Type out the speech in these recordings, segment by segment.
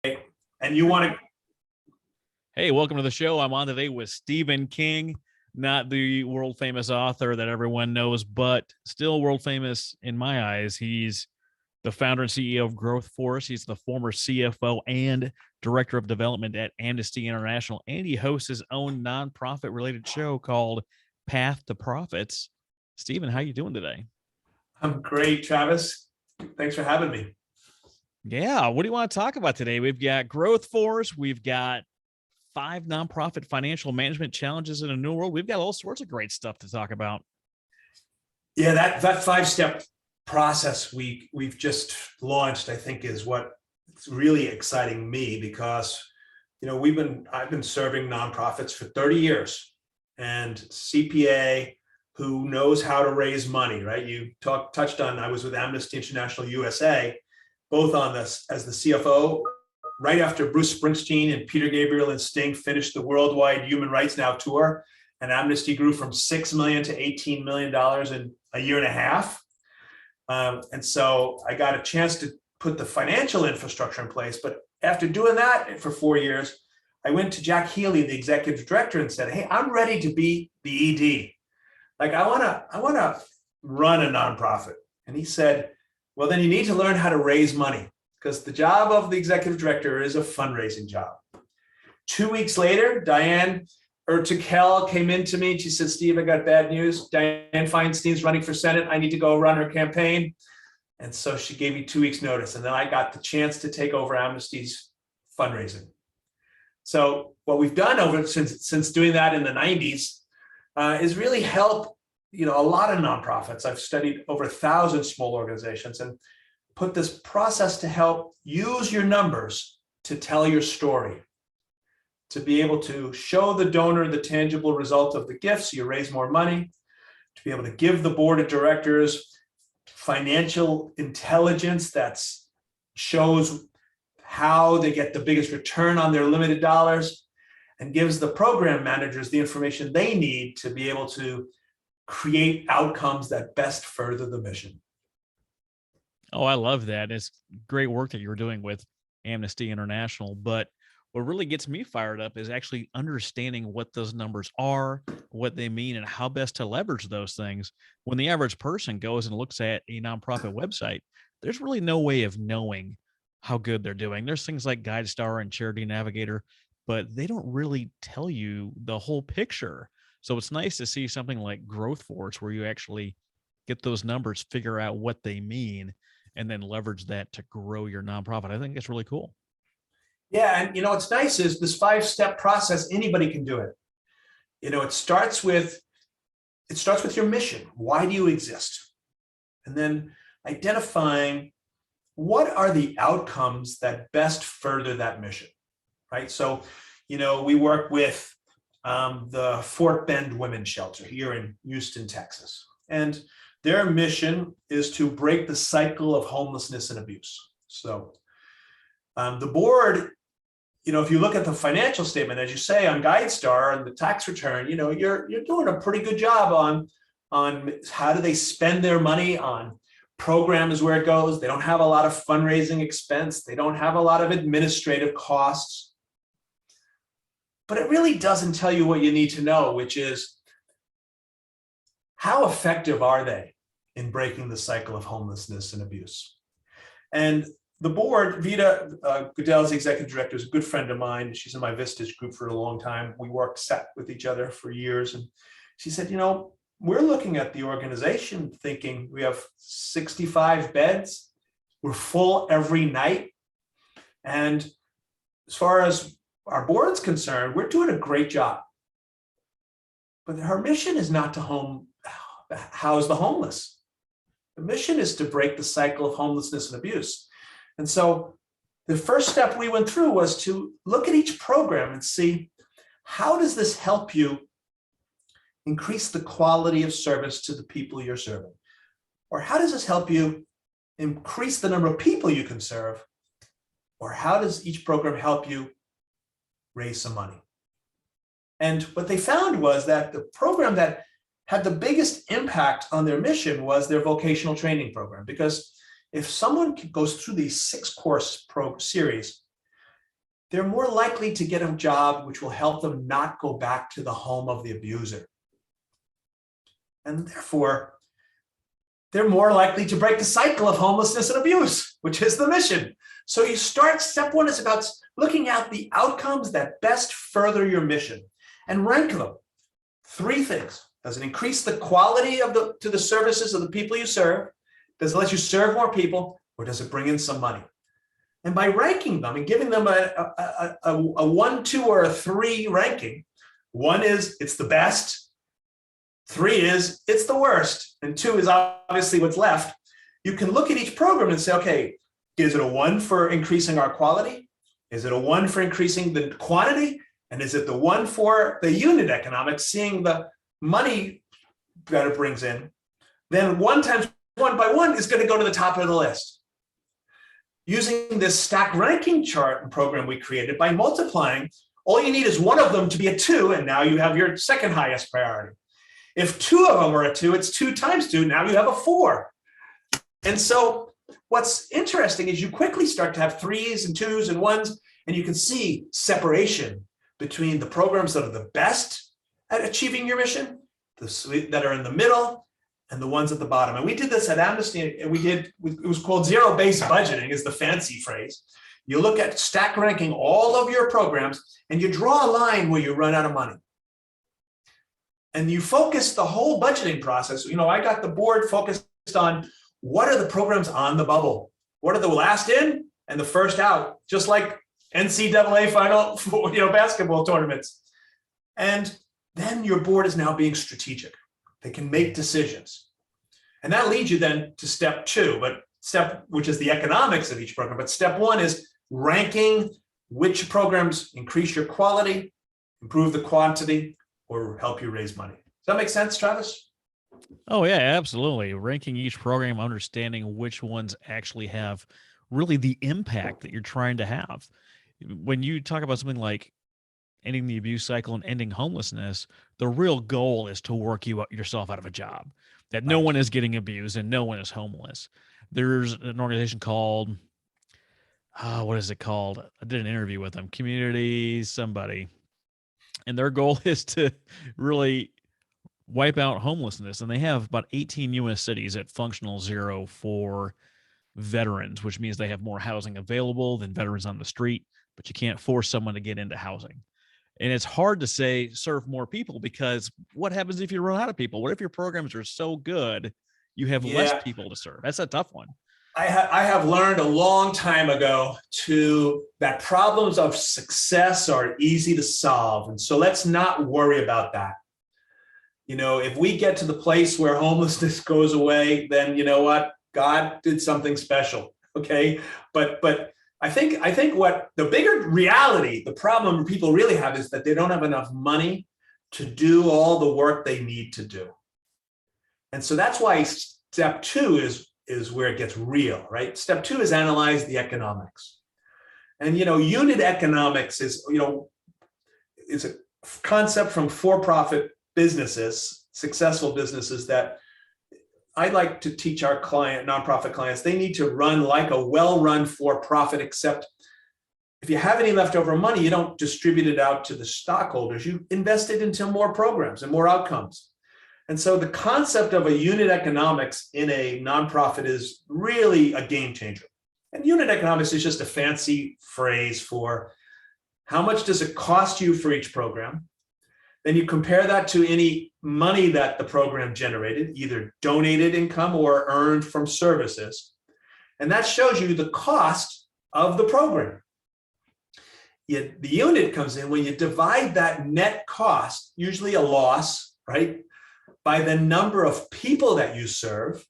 and you want to. Hey, welcome to the show. I'm on today with Stephen King, not the world famous author that everyone knows, but still world famous in my eyes. He's the founder and CEO of Growth Force. He's the former CFO and director of development at Amnesty International, and he hosts his own nonprofit related show called Path to Profits. Stephen, how you doing today? I'm great, Travis. Thanks for having me. Yeah, what do you want to talk about today? We've got Growth Force. We've got 5 nonprofit financial management challenges in a new world. We've got all sorts of great stuff to talk about. Yeah, that 5-step process we've just launched, I think, is what's really exciting me, because I've been serving nonprofits for 30 years, and CPA who knows how to raise money, right? You touched on, I was with Amnesty International USA, both on this as the CFO, right after Bruce Springsteen and Peter Gabriel and Sting finished the worldwide Human Rights Now tour, and Amnesty grew from $6 million to $18 million in a year and a half. And so I got a chance to put the financial infrastructure in place. But after doing that for 4 years, I went to Jack Healy, the executive director, and said, "Hey, I'm ready to be the ED. Like, I want to run a nonprofit." And he said, "Well, then you need to learn how to raise money, because the job of the executive director is a fundraising job." 2 weeks later, Diane Urtikel came in to me and she said, "Steve, I got bad news. Diane Feinstein's running for Senate. I need to go run her campaign." And so she gave me 2 weeks notice. And then I got the chance to take over Amnesty's fundraising. So what we've done since doing that in the 90s is really help a lot of nonprofits. I've studied over 1,000 small organizations and put this process to help use your numbers to tell your story, to be able to show the donor the tangible result of the gifts, you raise more money, to be able to give the board of directors financial intelligence that shows how they get the biggest return on their limited dollars, and gives the program managers the information they need to be able to create outcomes that best further the mission. Oh, I love that. It's great work that you're doing with Amnesty International. But what really gets me fired up is actually understanding what those numbers are, what they mean, and how best to leverage those things. When the average person goes and looks at a nonprofit website, there's really no way of knowing how good they're doing. There's things like GuideStar and Charity Navigator, but they don't really tell you the whole picture. So it's nice to see something like Growth Force, where you actually get those numbers, figure out what they mean, and then leverage that to grow your nonprofit. I think it's really cool. Yeah, and what's nice is this 5-step process, anybody can do it. It starts with your mission. Why do you exist? And then identifying what are the outcomes that best further that mission, right? So, we work with the Fort Bend Women's Shelter here in Houston, Texas. And their mission is to break the cycle of homelessness and abuse. So the board, if you look at the financial statement, as you say, on GuideStar and the tax return, you're doing a pretty good job on how do they spend their money on programs where it goes. They don't have a lot of fundraising expense. They don't have a lot of administrative costs. But it really doesn't tell you what you need to know, which is, how effective are they in breaking the cycle of homelessness and abuse? And the board, Vita Goodell's the executive director, is a good friend of mine. She's in my Vistage group for a long time. We sat with each other for years. And she said, we're looking at the organization thinking we have 65 beds. We're full every night. And as far as our board's concerned, we're doing a great job. But her mission is not to house the homeless. The mission is to break the cycle of homelessness and abuse. And so the first step we went through was to look at each program and see, how does this help you increase the quality of service to the people you're serving? Or how does this help you increase the number of people you can serve? Or how does each program help you raise some money? And what they found was that the program that had the biggest impact on their mission was their vocational training program. Because if someone goes through the 6-course series, they're more likely to get a job which will help them not go back to the home of the abuser. And therefore, they're more likely to break the cycle of homelessness and abuse, which is the mission. So you start, step one is about looking at the outcomes that best further your mission and rank them. 3 things. Does it increase the quality of the services of the people you serve? Does it let you serve more people, or does it bring in some money? And by ranking them and giving them a 1, 2, or a 3 ranking, 1 is it's the best, 3 is it's the worst, and 2 is obviously what's left. You can look at each program and say, okay, is it a 1 for increasing our quality? Is it a 1 for increasing the quantity? And is it the 1 for the unit economics, seeing the money that it brings in? Then 1 times 1 by 1 is going to go to the top of the list. Using this stack ranking chart and program we created, by multiplying, all you need is 1 of them to be a 2, and now you have your second highest priority. If 2 of them are a 2, it's 2 times 2, now you have a 4. And so what's interesting is you quickly start to have 3s and 2s and 1s, and you can see separation between the programs that are the best at achieving your mission, that are in the middle, and the ones at the bottom. And we did this at Amnesty, and it was called zero-based budgeting is the fancy phrase. You look at stack ranking all of your programs, and you draw a line where you run out of money. And you focus the whole budgeting process. I got the board focused on what are the programs on the bubble? What are the last in and the first out? Just like NCAA final, basketball tournaments. And then your board is now being strategic. They can make decisions. And that leads you then to step 2, which is the economics of each program. But step 1 is ranking which programs increase your quality, improve the quantity, or help you raise money. Does that make sense, Travis? Oh, yeah, absolutely. Ranking each program, understanding which ones actually have really the impact that you're trying to have. When you talk about something like ending the abuse cycle and ending homelessness, the real goal is to work yourself out of a job, that no one is getting abused and no one is homeless. There's an organization called, what is it called? I did an interview with them, Community somebody. And their goal is to really wipe out homelessness. And they have about 18 U.S. cities at functional 0 for veterans, which means they have more housing available than veterans on the street, but you can't force someone to get into housing. And it's hard to say serve more people, because what happens if you run out of people? What if your programs are so good you have less people to serve? That's a tough one. I have learned a long time ago that problems of success are easy to solve. And so let's not worry about that. If we get to the place where homelessness goes away, then you know what? God did something special. Okay. But I think what the bigger reality, the problem people really have is that they don't have enough money to do all the work they need to do. And so that's why step 2 is where it gets real, right? Step 2 is analyze the economics. And, unit economics is a concept from for-profit businesses, successful businesses, that I'd like to teach our nonprofit clients. They need to run like a well-run for-profit, except if you have any leftover money, you don't distribute it out to the stockholders. You invest it into more programs and more outcomes. And so the concept of a unit economics in a nonprofit is really a game changer. And unit economics is just a fancy phrase for how much does it cost you for each program. Then you compare that to any money that the program generated, either donated income or earned from services. And that shows you the cost of the program. The unit comes in when you divide that net cost, usually a loss, right, by the number of people that you serve.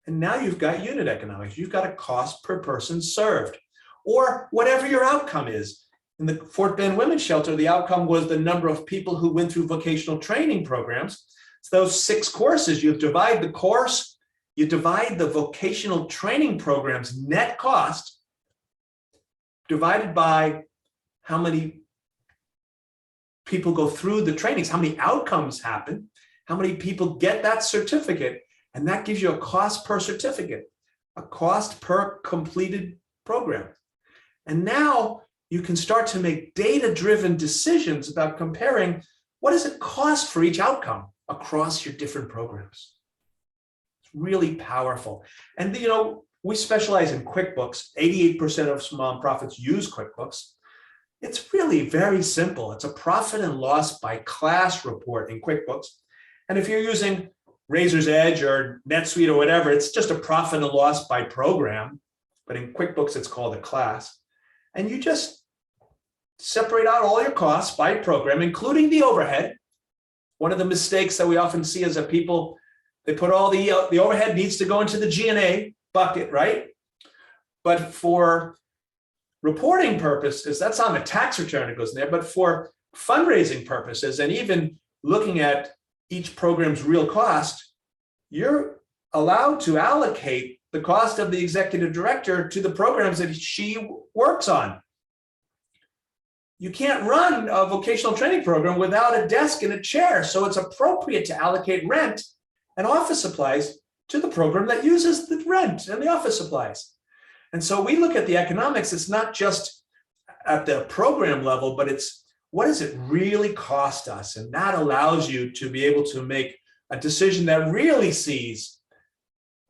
And now you've got unit economics. You've got a cost per person served, or whatever your outcome is. In the Fort Bend Women's Shelter, the outcome was the number of people who went through vocational training programs. So those 6 courses, you divide the course, you divide the vocational training program's net cost divided by how many people go through the trainings, how many outcomes happen, how many people get that certificate, and that gives you a cost per certificate, a cost per completed program. And now you can start to make data-driven decisions about comparing what does it cost for each outcome across your different programs. It's really powerful. And we specialize in QuickBooks. 88% of nonprofits use QuickBooks. It's really very simple. It's a profit and loss by class report in QuickBooks. And if you're using Razor's Edge or NetSuite or whatever, it's just a profit and loss by program. But in QuickBooks, it's called a class. And you just separate out all your costs by program, including the overhead. One of the mistakes that we often see is that people, they put all the overhead needs to go into the G&A bucket, right? But for reporting purposes, that's on the tax return, it goes in there. But for fundraising purposes and even looking at each program's real cost, you're allowed to allocate the cost of the executive director to the programs that she works on. You can't run a vocational training program without a desk and a chair. So it's appropriate to allocate rent and office supplies to the program that uses the rent and the office supplies. And so we look at the economics. It's not just at the program level, but it's what does it really cost us? And that allows you to be able to make a decision that really sees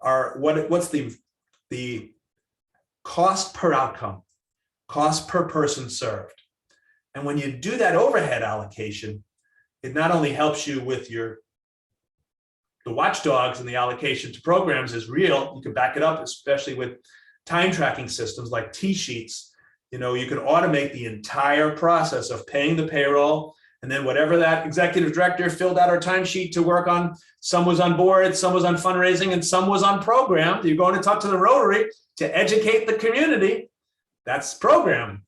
what's the cost per outcome, cost per person served. And when you do that overhead allocation, it not only helps you with the watchdogs and the allocation to programs is real. You can back it up, especially with time tracking systems like T-sheets. You can automate the entire process of paying the payroll, and then whatever that executive director filled out our timesheet to work on, some was on board, some was on fundraising, and some was on program. You're going to talk to the Rotary to educate the community. That's program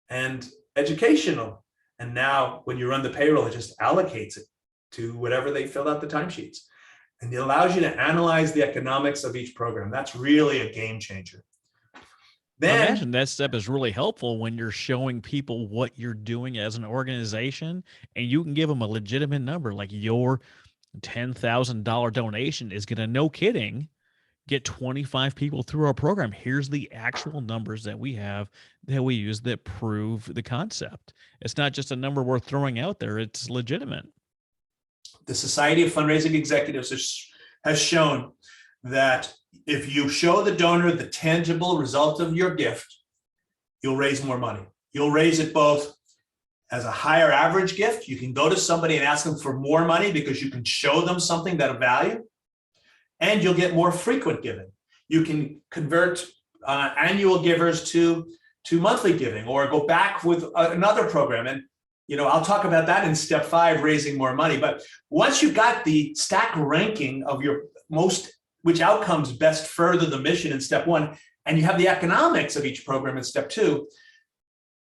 and educational. And now when you run the payroll, it just allocates it to whatever they filled out the timesheets. And it allows you to analyze the economics of each program. That's really a game changer. I imagine that step is really helpful when you're showing people what you're doing as an organization, and you can give them a legitimate number, like your $10,000 donation is going to, no kidding, get 25 people through our program. Here's the actual numbers that we have that we use that prove the concept. It's not just a number we're throwing out there. It's legitimate. The Society of Fundraising Executives has shown that if you show the donor the tangible result of your gift, you'll raise more money. You'll raise it both as a higher average gift. You can go to somebody and ask them for more money because you can show them something that of value, and you'll get more frequent giving. You can convert annual givers to monthly giving, or go back with another program. And I'll talk about that in step 5, raising more money. But once you got the stack ranking of which outcomes best further the mission in step 1, and you have the economics of each program in step 2,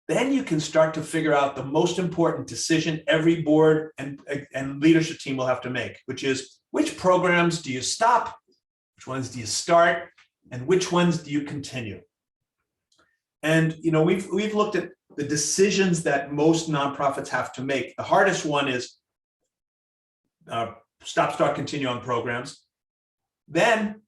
then you can start to figure out the most important decision every board and leadership team will have to make, which is which programs do you stop, which ones do you start, and which ones do you continue? And we've looked at the decisions that most nonprofits have to make. The hardest one is stop, start, continue on programs. Then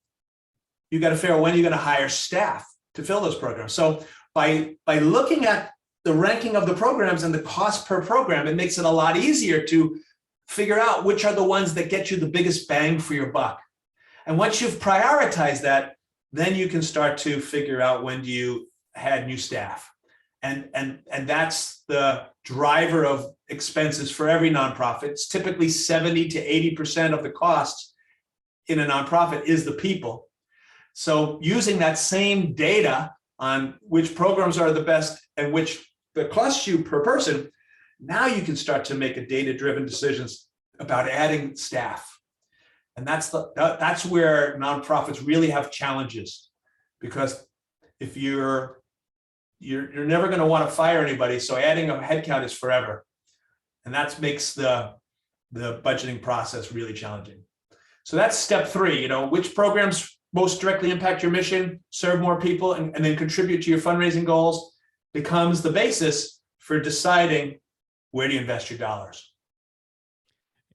you got to figure out when you're going to hire staff to fill those programs. So by looking at the ranking of the programs and the cost per program, it makes it a lot easier to figure out which are the ones that get you the biggest bang for your buck. And once you've prioritized that, then you can start to figure out when do you add new staff. And that's the driver of expenses for every nonprofit. It's typically 70 to 80% of the costs in a nonprofit is the people. So using that same data on which programs are the best and which that cost you per person, now you can start to make a data-driven decisions about adding staff. And that's where nonprofits really have challenges, because if you're never going to want to fire anybody, so adding a headcount is forever, and that makes the budgeting process really challenging. So that's step 3. Which programs most directly impact your mission, serve more people, and then contribute to your fundraising goals becomes the basis for deciding where to invest your dollars.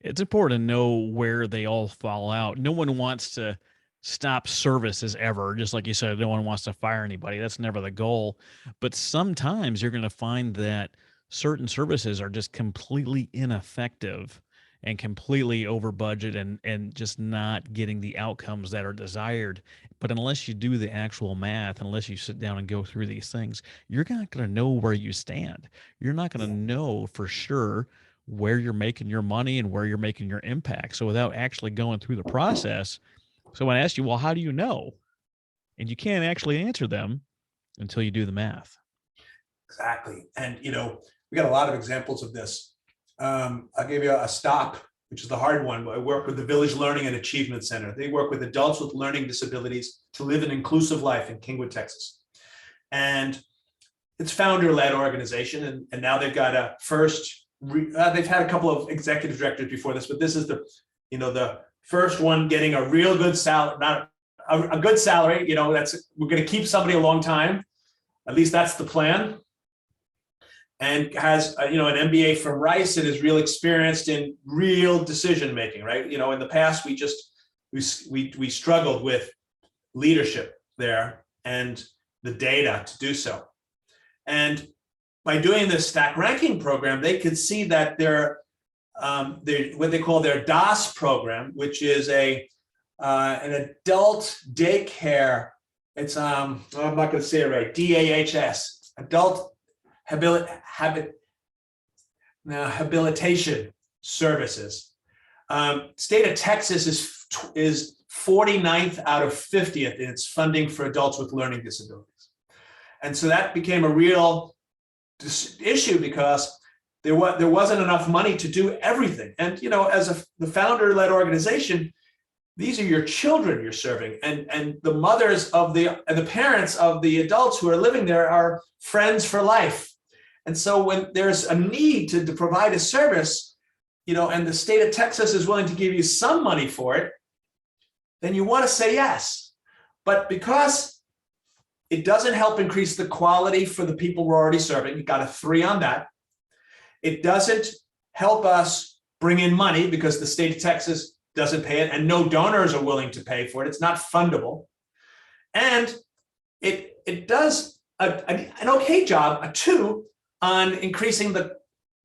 It's important to know where they all fall out. No one wants to stop services ever. Just like you said, no one wants to fire anybody. That's never the goal. But sometimes you're going to find that certain services are just completely ineffective and completely over budget and just not getting the outcomes that are desired. But unless you do the actual math, unless you sit down and go through these things, you're not going to know where you stand. You're not going to know for sure where you're making your money and where you're making your impact. So without actually going through the process, so when I ask you, well, how do you know? And you can't actually answer them until you do the math. Exactly. And, we got a lot of examples of this. I'll give you a stop, which is the hard one. I work with the Village Learning and Achievement Center. They work with adults with learning disabilities to live an inclusive life in Kingwood, Texas. And it's founder-led organization. And now they've got they've had a couple of executive directors before this, but this is the first one getting a real good salary, not a good salary. We're going to keep somebody a long time. At least that's the plan. And has an MBA from Rice and is real experienced in real decision making, right? In the past we struggled with leadership there and the data to do so. And by doing this stack ranking program, they could see that their what they call their DAS program, which is an adult daycare. It's I'm not going to say it right. DAHS, adult habilitation services. State of Texas is 49th out of 50th in its funding for adults with learning disabilities. And so that became a real issue because there wasn't enough money to do everything. And, as the founder-led organization, these are your children you're serving, and the mothers and the parents of the adults who are living there are friends for life. And so when there's a need to provide a service, and the state of Texas is willing to give you some money for it, then you want to say yes. But because it doesn't help increase the quality for the people we're already serving, you got a 3 on that. It doesn't help us bring in money because the state of Texas doesn't pay it and no donors are willing to pay for it. It's not fundable. And it does an okay job, a 2, on increasing the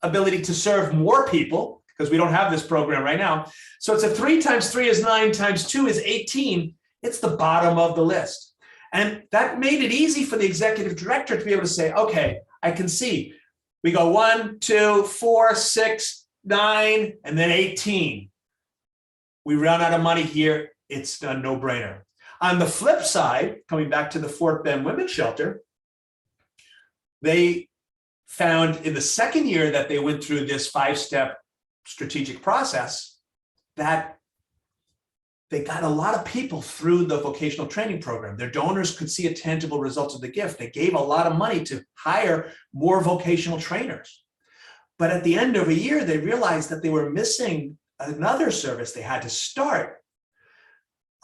ability to serve more people, because we don't have this program right now. So it's a 3 times 3 is 9 times 2 is 18. It's the bottom of the list. And that made it easy for the executive director to be able to say, okay, I can see. We go 1, 2, 4, 6, 9, and then 18. We run out of money here. It's a no-brainer. On the flip side, coming back to the Fort Bend Women's Shelter, they found in the second year that they went through this 5-step strategic process that they got a lot of people through the vocational training program. Their donors could see a tangible result of the gift. They gave a lot of money to hire more vocational trainers. But at the end of a year, they realized that they were missing another service they had to start.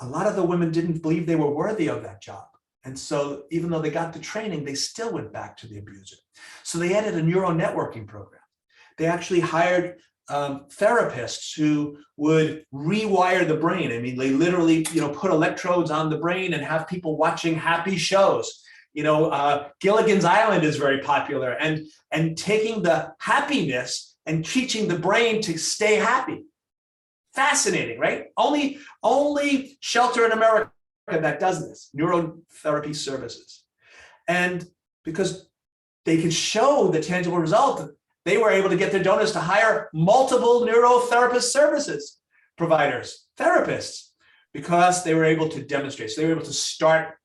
A lot of the women didn't believe they were worthy of that job. And so even though they got the training, they still went back to the abuser. So they added a neural networking program. They actually hired therapists who would rewire the brain. I mean, they literally, put electrodes on the brain and have people watching happy shows. Gilligan's Island is very popular, and taking the happiness and teaching the brain to stay happy. Fascinating, right? Only shelter in America that does this, neurotherapy services. And because they could show the tangible result, they were able to get their donors to hire multiple neurotherapist services providers, therapists, because they were able to demonstrate. So they were able to start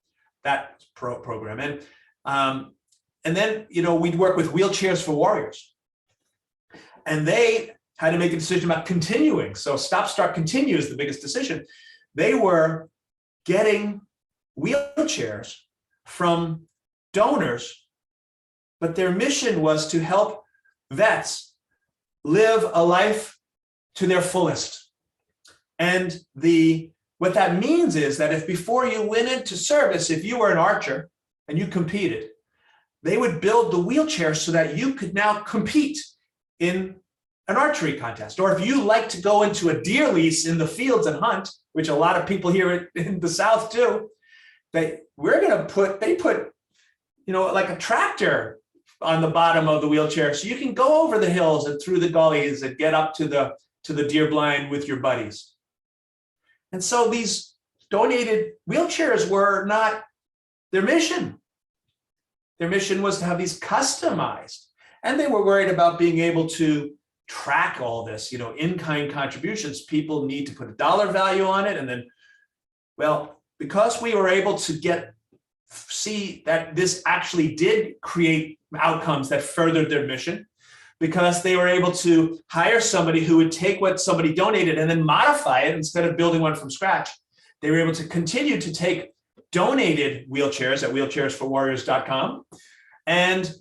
that program. And then, we'd work with Wheelchairs for Warriors. And they had to make a decision about continuing. So stop, start, continue is the biggest decision. They were getting wheelchairs from donors, but their mission was to help vets live a life to their fullest. And what that means is that if before you went into service, if you were an archer and you competed, they would build the wheelchair so that you could now compete in an archery contest. Or if you like to go into a deer lease in the fields and hunt, which a lot of people here in the South do, they put, like a tractor on the bottom of the wheelchair, so you can go over the hills and through the gullies and get up to the deer blind with your buddies. And so these donated wheelchairs were not their mission. Their mission was to have these customized, and they were worried about being able to track all this, in-kind contributions. People need to put a dollar value on it, and then, well, because we were able to see that this actually did create outcomes that furthered their mission, because they were able to hire somebody who would take what somebody donated and then modify it instead of building one from scratch. They were able to continue to take donated wheelchairs at wheelchairsforwarriors.com. And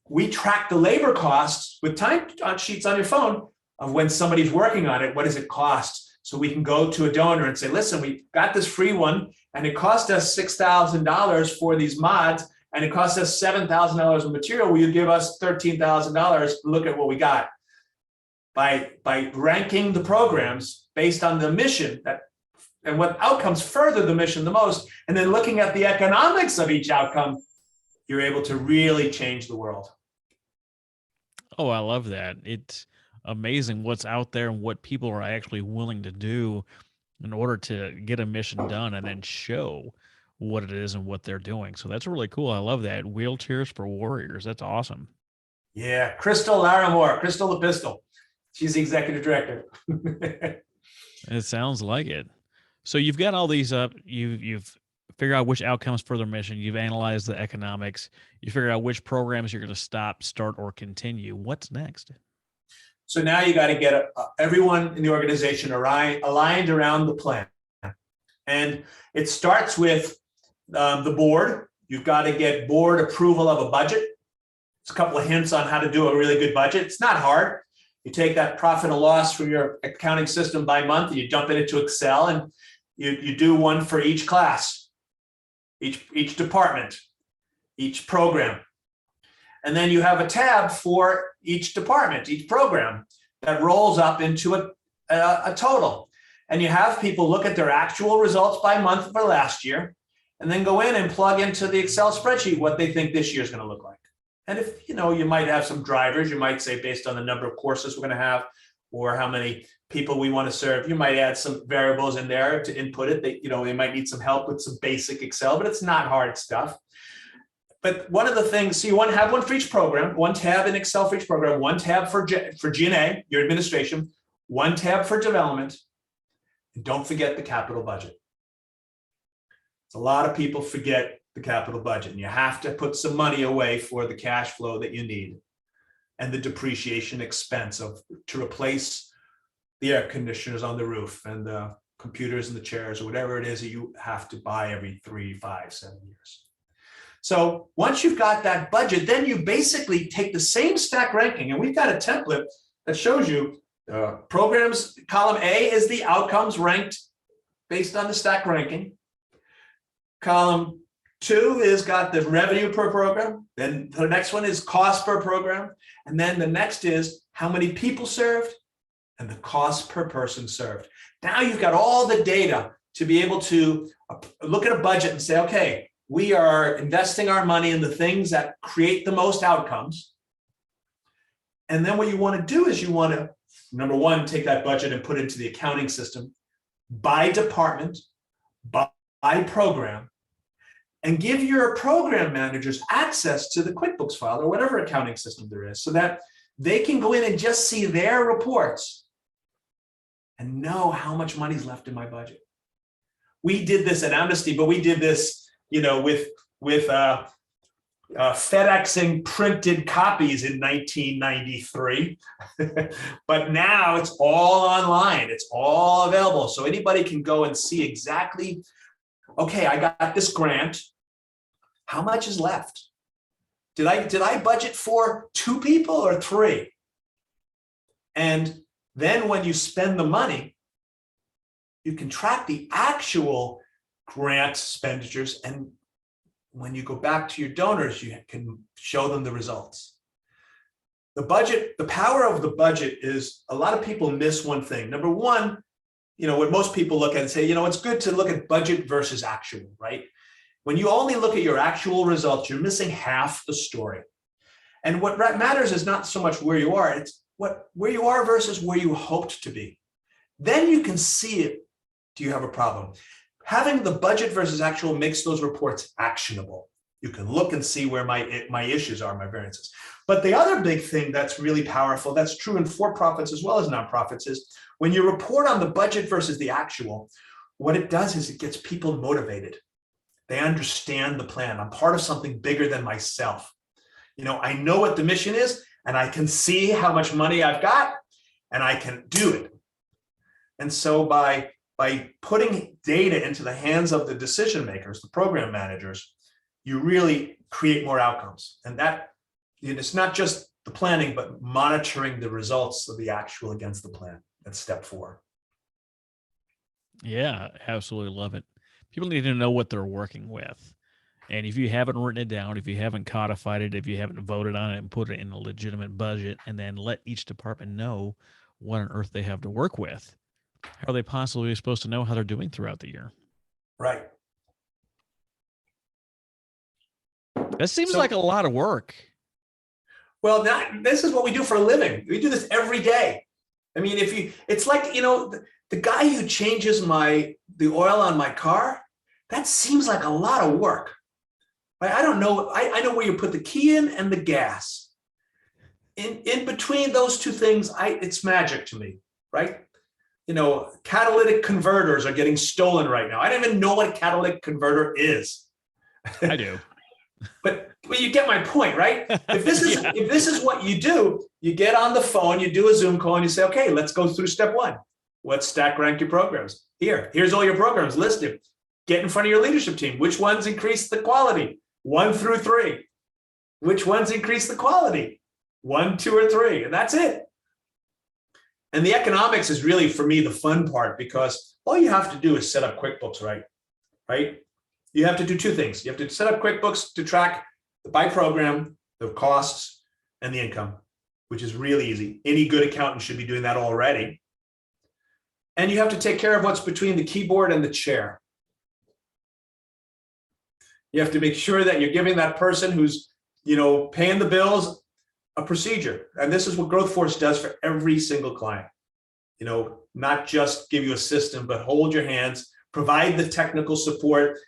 we track the labor costs with time sheets on your phone of when somebody's working on it. What does it cost? So we can go to a donor and say, listen, we got this free one and it cost us $6,000 for these mods, and it cost us $7,000 of material. Will you give us $13,000? Look at what we got. By ranking the programs based on the mission and what outcomes further the mission the most, and then looking at the economics of each outcome, you're able to really change the world. Oh, I love that. It's amazing what's out there and what people are actually willing to do in order to get a mission done and then show what it is and what they're doing. So that's really cool. I love that. Wheelchairs for Warriors. That's awesome. Yeah, Crystal Larimore, Crystal the Pistol. She's the executive director. It sounds like it. So you've got all these up. You've figured out which outcomes for their mission. You've analyzed the economics. You figured out which programs you're going to stop, start, or continue. What's next? So now you got to get everyone in the organization aligned around the plan. And it starts with the board. You've got to get board approval of a budget. It's a couple of hints on how to do a really good budget. It's not hard. You take that profit and loss from your accounting system by month, and you dump it into Excel, and you do one for each class, each department, each program. And then you have a tab for each department, each program, that rolls up into a total. And you have people look at their actual results by month for last year, and then go in and plug into the Excel spreadsheet what they think this year is going to look like. And if, you might have some drivers, you might say based on the number of courses we're going to have or how many people we want to serve, you might add some variables in there to input it. They might need some help with some basic Excel, but it's not hard stuff. But one of the things, so you want to have one for each program, one tab in Excel for each program, one tab for G&A, your administration, one tab for development, and don't forget the capital budget. A lot of people forget the capital budget, and you have to put some money away for the cash flow that you need and the depreciation expense to replace the air conditioners on the roof and the computers and the chairs or whatever it is that you have to buy every 3, 5, 7 years. So once you've got that budget, then you basically take the same stack ranking, and we've got a template that shows you programs. Column A is the outcomes ranked based on the stack ranking. Column 2 is got the revenue per program. Then the next one is cost per program. And then the next is how many people served and the cost per person served. Now you've got all the data to be able to look at a budget and say, okay, we are investing our money in the things that create the most outcomes. And then what you want to do is you want to, number one, take that budget and put it into the accounting system by department, by program, and give your program managers access to the QuickBooks file or whatever accounting system there is so that they can go in and just see their reports and know how much money's left in my budget. We did this at Amnesty, but we did this, with FedExing printed copies in 1993. But now it's all online. It's all available. So anybody can go and see exactly, okay, I got this grant. How much is left? Did I budget for 2 people or 3? And then when you spend the money, you can track the actual grant expenditures. And when you go back to your donors, you can show them the results. The budget, the power of the budget is a lot of people miss one thing. Number one, what most people look at and say, it's good to look at budget versus actual, right? When you only look at your actual results, you're missing half the story. And what matters is not so much where you are, it's where you are versus where you hoped to be. Then you can see it. Do you have a problem? Having the budget versus actual makes those reports actionable. You can look and see where my issues are, my variances. But the other big thing that's really powerful, that's true in for-profits as well as nonprofits, is when you report on the budget versus the actual, what it does is it gets people motivated. They understand the plan. I'm part of something bigger than myself. I know what the mission is, and I can see how much money I've got, and I can do it. And so by putting data into the hands of the decision makers, the program managers, you really create more outcomes. And that it's not just the planning, but monitoring the results of the actual against the plan. That's step 4. Yeah, absolutely love it. People need to know what they're working with. And if you haven't written it down, if you haven't codified it, if you haven't voted on it and put it in a legitimate budget, and then let each department know what on earth they have to work with, how are they possibly supposed to know how they're doing throughout the year? Right. That seems like a lot of work. Well, this is what we do for a living. We do this every day. I mean, it's like, the guy who changes the oil on my car, that seems like a lot of work. Right? I don't know. I know where you put the key in and the gas. In between those two things, it's magic to me, right? Catalytic converters are getting stolen right now. I don't even know what a catalytic converter is. I do. But you get my point, right? If this is what you do, you get on the phone, you do a Zoom call, and you say, okay, let's go through step 1. Let's stack rank your programs. Here's all your programs listed. Get in front of your leadership team. Which ones increase the quality? 1 through 3. Which ones increase the quality? 1, 2, or 3. And that's it. And the economics is really, for me, the fun part, because all you have to do is set up QuickBooks, right? You have to do 2 things. You have to set up QuickBooks to track by program, the costs, and the income, which is really easy. Any good accountant should be doing that already. And you have to take care of what's between the keyboard and the chair. You have to make sure that you're giving that person who's, paying the bills a procedure. And this is what Growth Force does for every single client. Not just give you a system, but hold your hands, provide the technical support,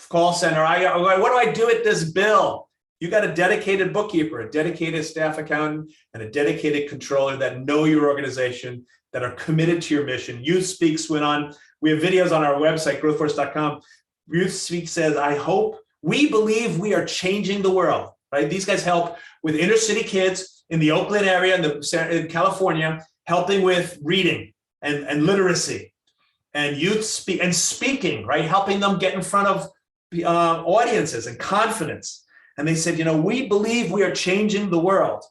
call center. What do I do with this bill? You got a dedicated bookkeeper, a dedicated staff accountant, and a dedicated controller that know your organization, that are committed to your mission. Youth Speaks went on. We have videos on our website, growthforce.com. Youth Speaks says, we believe we are changing the world, right? These guys help with inner city kids in the Oakland area, in California, helping with reading and literacy and speaking, right? Helping them get in front of audiences and confidence. And they said, we believe we are changing the world.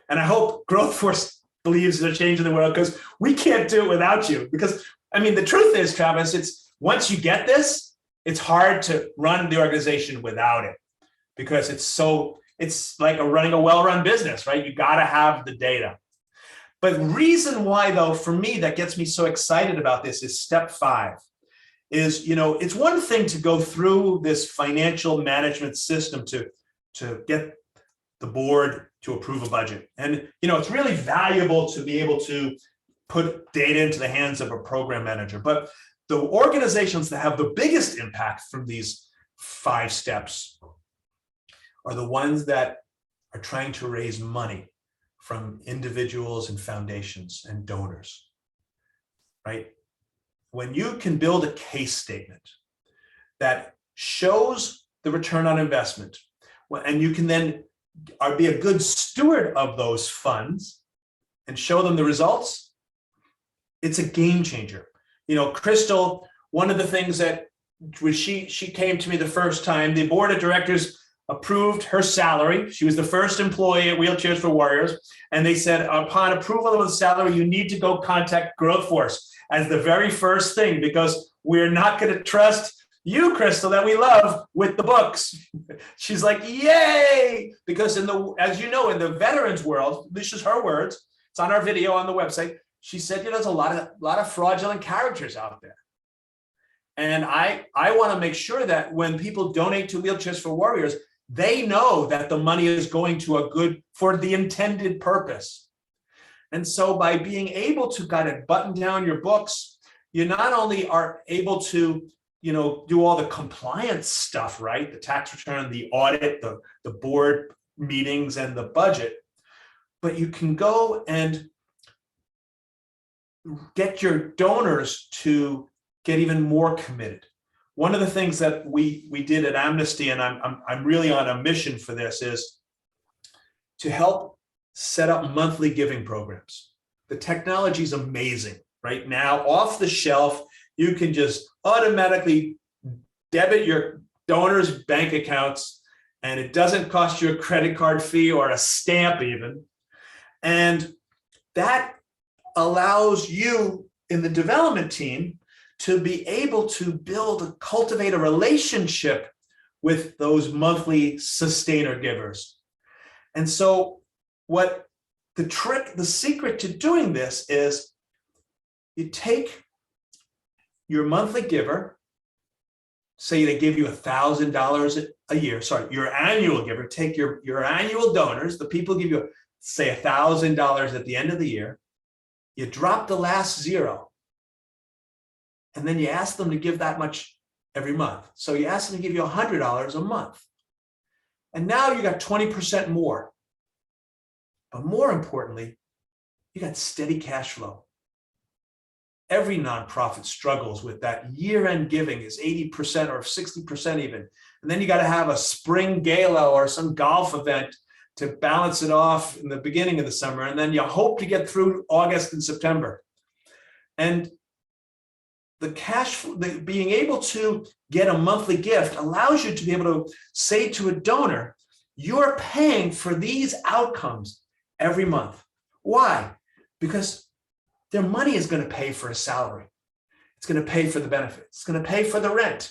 And I hope Growth Force believes they're changing the world, because we can't do it without you. Because, the truth is, Travis, it's once you get this, it's hard to run the organization without it, because it's like running a well-run business, right? You got to have the data. But reason why, though, for me, that gets me so excited about this is step 5. Is, it's one thing to go through this financial management system to get the board to approve a budget. And, it's really valuable to be able to put data into the hands of a program manager. But the organizations that have the biggest impact from these 5 steps are the ones that are trying to raise money from individuals and foundations and donors, right? When you can build a case statement that shows the return on investment, and you can then be a good steward of those funds and show them the results, it's a game changer. Crystal, one of the things that when she came to me the first time, the board of directors approved her salary. She was the first employee at Wheelchairs for Warriors. And they said, upon approval of the salary, you need to go contact Growth Force as the very first thing, because we're not going to trust you, Crystal, that we love with the books. She's like, yay! Because as you know, in the veterans world, this is her words. It's on our video on the website. She said, there's a lot of fraudulent characters out there. And I want to make sure that when people donate to Wheelchairs for Warriors, they know that the money is going to for the intended purpose. And so by being able to kind of button down your books, you not only are able to, do all the compliance stuff, right? The tax return, the audit, the board meetings, and the budget, but you can go and get your donors to get even more committed. One of the things that we did at Amnesty, and I'm really on a mission for this, is to help set up monthly giving programs. The technology is amazing right now. Off the shelf, you can just automatically debit your donors' bank accounts, and it doesn't cost you a credit card fee or a stamp even. And that allows you in the development team to be able to cultivate a relationship with those monthly sustainer givers. And so what the secret to doing this is, you take your monthly giver, say they give you $1,000 a year, your annual giver, take your annual donors, the people give you, say, $1,000 at the end of the year, you drop the last zero, and then you ask them to give that much every month. So you ask them to give you $100 a month. And now you got 20% more. But more importantly, you got steady cash flow. Every nonprofit struggles with that. Year-end giving is 80% or 60% even. And then you got to have a spring gala or some golf event to balance it off in the beginning of the summer. And then you hope to get through August and September. And being able to get a monthly gift allows you to be able to say to a donor, you're paying for these outcomes every month. Why? Because their money is going to pay for a salary. It's going to pay for the benefits. It's going to pay for the rent.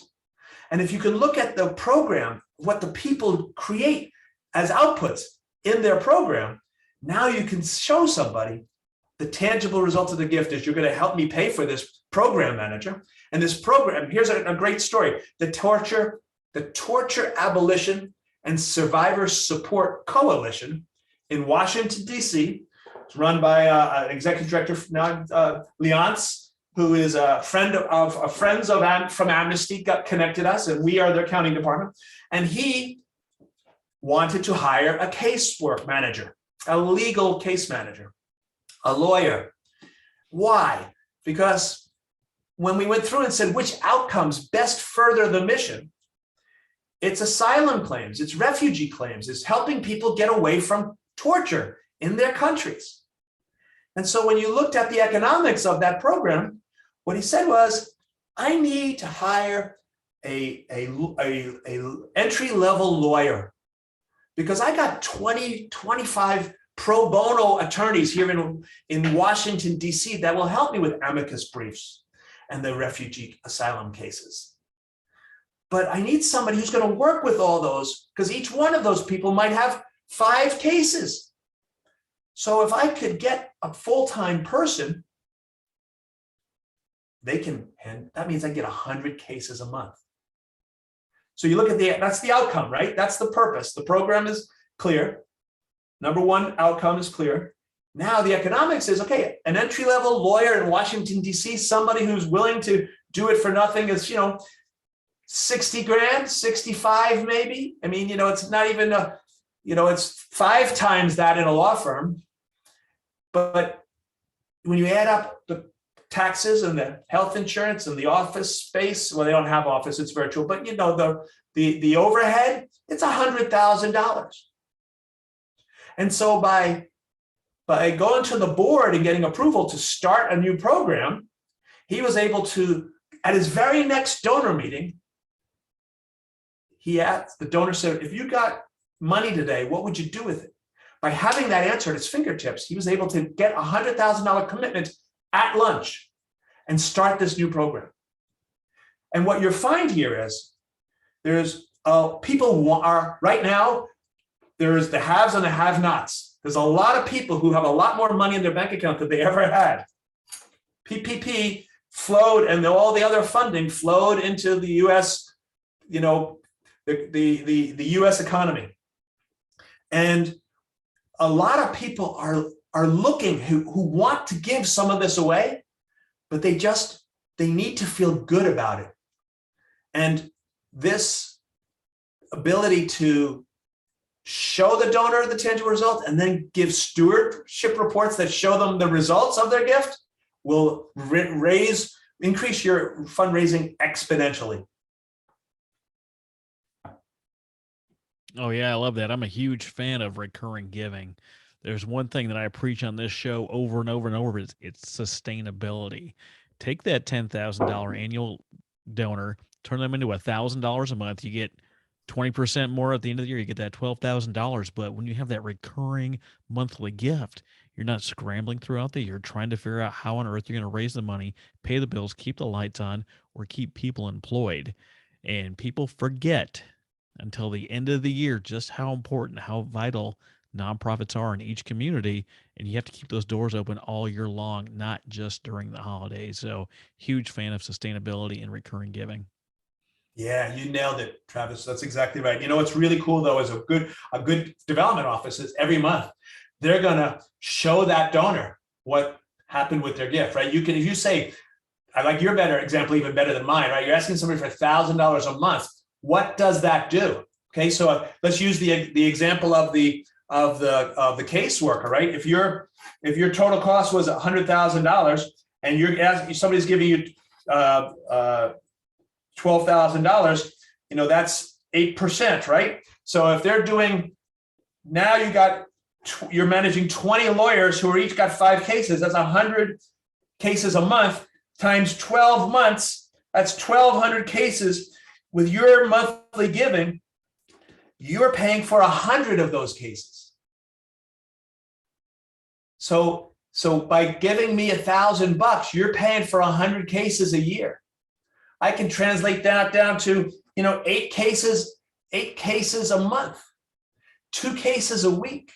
And if you can look at the program, what the people create as outputs in their program, now you can show somebody the tangible result of the gift is, you're going to help me pay for this program manager. And this program, here's a great story. The Torture Abolition and Survivor Support Coalition in Washington, D.C., it's run by an executive director now, Leonce, who is a friend of friends from Amnesty, connected us, and we are their accounting department. And he wanted to hire a casework manager, a legal case manager, a lawyer. Why? Because when we went through and said which outcomes best further the mission, it's asylum claims, it's refugee claims, it's helping people get away from torture in their countries. And so when you looked at the economics of that program, what he said was, I need to hire a entry-level lawyer, because I got 25 pro bono attorneys here in Washington, D.C. that will help me with amicus briefs and the refugee asylum cases. But I need somebody who's going to work with all those, because each one of those people might have 5 cases. So if I could get a full-time person, and that means I get 100 cases a month. So you look at that's the outcome, right? That's the purpose. The program is clear. Number one outcome is clear. Now the economics is, okay, an entry-level lawyer in Washington, D.C., somebody who's willing to do it for nothing is, 60 grand, 65 maybe. I mean, it's not even, it's 5 times that in a law firm. But when you add up the taxes and the health insurance and the office space, well, they don't have office, it's virtual, but the overhead, it's $100,000. And so by going to the board and getting approval to start a new program, he was able to, at his very next donor meeting, the donor said, if you got money today, what would you do with it? By having that answer at his fingertips, he was able to get a $100,000 commitment at lunch and start this new program. And what you'll find here is there's people are right now, there's the haves and the have-nots. There's a lot of people who have a lot more money in their bank account than they ever had. PPP flowed, and all the other funding flowed into the U.S., the U.S. economy. And a lot of people are looking who want to give some of this away, but they need to feel good about it. And this ability to show the donor the tangible result and then give stewardship reports that show them the results of their gift will increase your fundraising exponentially. Oh yeah, I love that. I'm a huge fan of recurring giving. There's one thing that I preach on this show over and over and over. It's sustainability. Take that $10,000 annual donor, turn them into $1,000 a month. You get 20% more at the end of the year. You get that $12,000. But when you have that recurring monthly gift, you're not scrambling throughout the year trying to figure out how on earth you're going to raise the money, pay the bills, keep the lights on, or keep people employed. And people forget until the end of the year just how important, how vital nonprofits are in each community. And you have to keep those doors open all year long, not just during the holidays. So huge fan of sustainability and recurring giving. Yeah, you nailed it, Travis. That's exactly right. You know what's really cool though is a good development office is every month they're gonna show that donor what happened with their gift, right? You can, if you say, I like your better example, even better than mine, right? You're asking somebody for $1,000 a month. What does that do? Okay, so let's use the example of the caseworker, right? If your total cost was $100,000 and you're asking, somebody's giving you $12,000, that's 8%, right? So if they're doing, now you're managing 20 lawyers who are each got 5 cases. That's 100 cases a month times 12 months. That's 1,200 cases. With your monthly giving, you're paying for 100 of those cases. So by giving me $1,000, you're paying for 100 cases a year. I can translate that down to 8 cases a month, 2 cases a week.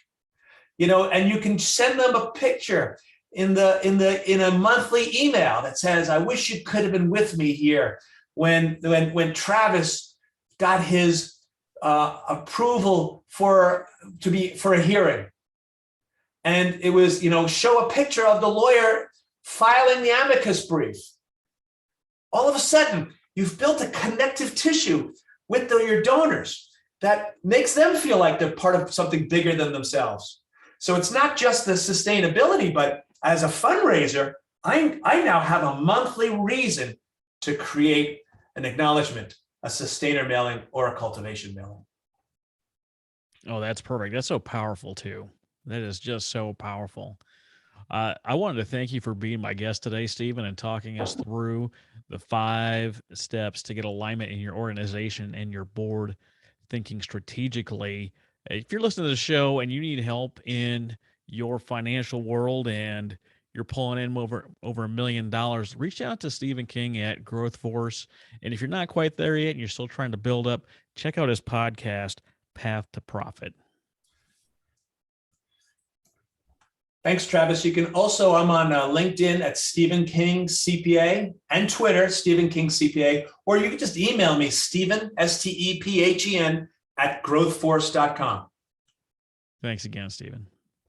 And you can send them a picture in a monthly email that says, I wish you could have been with me here when Travis got his approval for a hearing. And it was, show a picture of the lawyer filing the amicus brief. All of a sudden, you've built a connective tissue with your donors that makes them feel like they're part of something bigger than themselves. So it's not just the sustainability, but as a fundraiser, I now have a monthly reason to create an acknowledgement, a sustainer mailing or a cultivation mailing. Oh, that's perfect. That's so powerful too. That is just so powerful. I wanted to thank you for being my guest today, Stephen, and talking us through the 5 steps to get alignment in your organization and your board thinking strategically. If you're listening to the show and you need help in your financial world and you're pulling in over $1 million, reach out to Stephen King at Growth Force. And if you're not quite there yet and you're still trying to build up, check out his podcast, Path to Profit. Thanks, Travis. You can also, I'm on LinkedIn at Stephen King CPA and Twitter, Stephen King CPA, or you can just email me, Stephen, STEPHEN, at growthforce.com. Thanks again, Stephen.